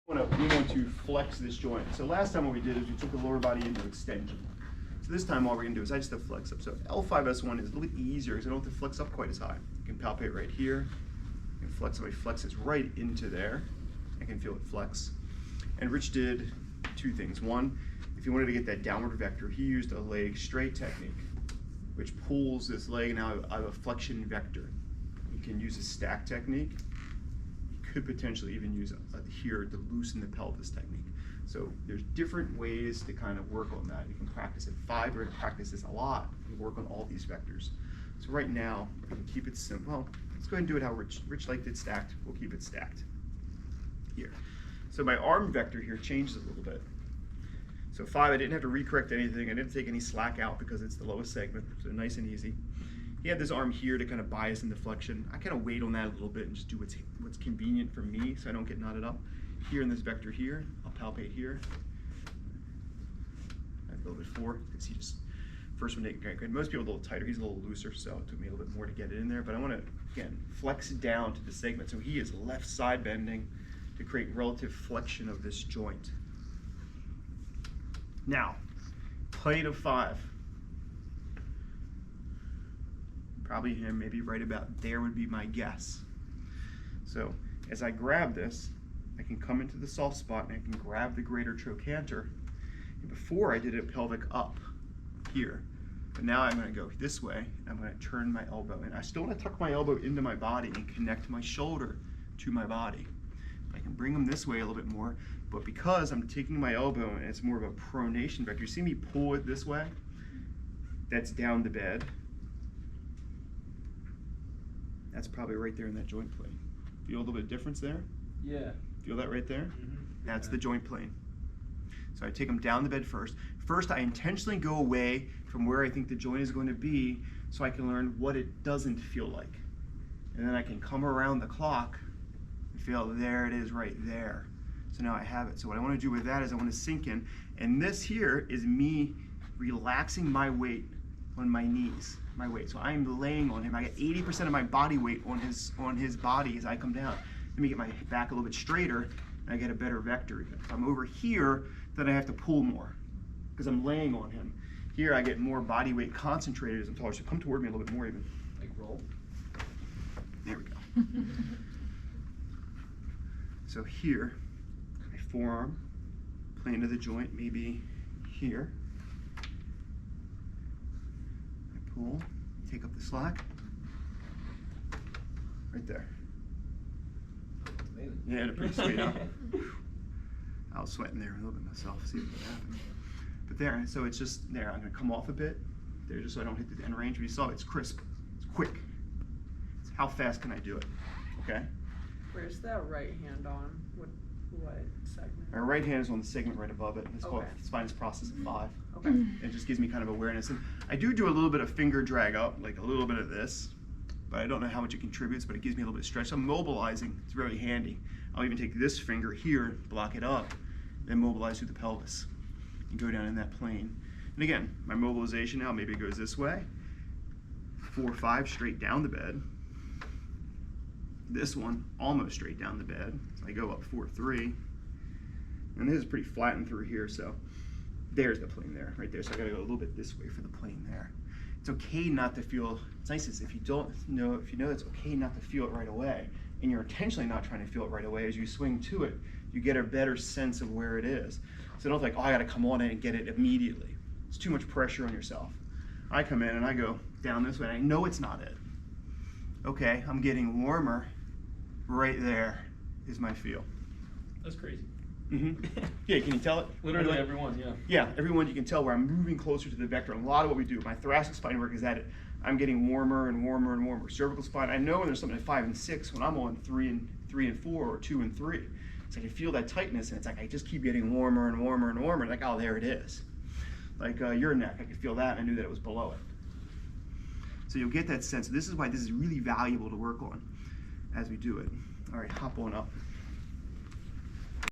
We want to flex this joint. So last time what we did is we took the lower body into extension. So this time all we're gonna do is I just have to flex up. So L5S1 is a little bit easier because I don't have to flex up quite as high. You can palpate right here. You can flex, somebody flexes right into there. I can feel it flex. And Rich did two things. One, if he wanted to get that downward vector, he used a leg straight technique, which pulls this leg, and now I have a flexion vector. You can use a stack technique. You could potentially even use here to loosen the pelvis technique. So there's different ways to kind of work on that. You can practice it 5, we're gonna practice this a lot and work on all these vectors. So right now, we can keep it simple. Well, let's go ahead and do it how Rich liked it stacked. We'll keep it stacked here. So my arm vector here changes a little bit. So 5, I didn't have to recorrect anything. I didn't take any slack out because it's the lowest segment, so nice and easy. He had this arm here to kind of bias into flexion. I kind of wait on that a little bit and just do what's convenient for me so I don't get knotted up. Here in this vector here, I'll palpate here. I have a little bit 4, because he just, first one didn't get good. Most people are a little tighter, he's a little looser, so it took me a little bit more to get it in there. But I want to, again, flex down to the segment. So he is left side bending to create relative flexion of this joint. Now, plane of 5. Probably him, maybe right about there would be my guess. So as I grab this, I can come into the soft spot and I can grab the greater trochanter. And before I did it pelvic up here, but now I'm going to go this way and I'm going to turn my elbow. And I still want to tuck my elbow into my body and connect my shoulder to my body. I can bring them this way a little bit more, but because I'm taking my elbow and it's more of a pronation vector, you see me pull it this way? That's down the bed. That's probably right there in that joint plane. Feel a little bit of difference there? Yeah. Feel that right there? Mm-hmm. That's the joint plane. So I take them down the bed first. First, I intentionally go away from where I think the joint is going to be so I can learn what it doesn't feel like. And then I can come around the clock and feel there it is right there. So now I have it. So what I want to do with that is I want to sink in. And this here is me relaxing my weight on my knees, my weight. So I'm laying on him. I get 80% of my body weight on his body as I come down. Let me get my back a little bit straighter and I get a better vector. If I'm over here, then I have to pull more because I'm laying on him. Here I get more body weight concentrated as I'm taller. So come toward me a little bit more even. Like roll. There we go. So here, my forearm, plane of the joint, maybe here. I pull, take up the slack, right there. Amazing. Yeah, pretty sweet, huh? I was sweating there a little bit myself, see what happened. But there, so it's just there. I'm gonna come off a bit there just so I don't hit the end range. But you saw it's crisp, it's quick. It's how fast can I do it, okay? Where's that right hand on? What segment? Our right hand is on the segment right above it. It's called spinous process of 5. Okay. It just gives me kind of awareness. And I do a little bit of finger drag up, like a little bit of this, but I don't know how much it contributes, but it gives me a little bit of stretch. I'm mobilizing, it's very handy. I'll even take this finger here, block it up, then mobilize through the pelvis and go down in that plane. And again, my mobilization now, maybe it goes this way, 4, 5, straight down the bed. This one, almost straight down the bed. So I go up 4, 3. And this is pretty flattened through here, so there's the plane there, right there. So I gotta go a little bit this way for the plane there. It's okay not to feel, it's nice if you know it's okay not to feel it right away, and you're intentionally not trying to feel it right away, as you swing to it, you get a better sense of where it is. So don't think, oh, I gotta come on it and get it immediately. It's too much pressure on yourself. I come in and I go down this way, and I know it's not it. Okay, I'm getting warmer. Right there is my feel. That's crazy. Mm-hmm. Yeah, can you tell it? Literally everyone, yeah. Yeah, everyone you can tell where I'm moving closer to the vector. And a lot of what we do, my thoracic spine work is at it. I'm getting warmer and warmer and warmer. Cervical spine, I know when there's something at 5 and 6 when I'm on 3 and 4 or 2 and 3. It's like I feel that tightness and it's like I just keep getting warmer and warmer and warmer. Like, oh, there it is. Like your neck, I could feel that and I knew that it was below it. So you'll get that sense. This is why this is really valuable to work on as we do it. All right, hop on up.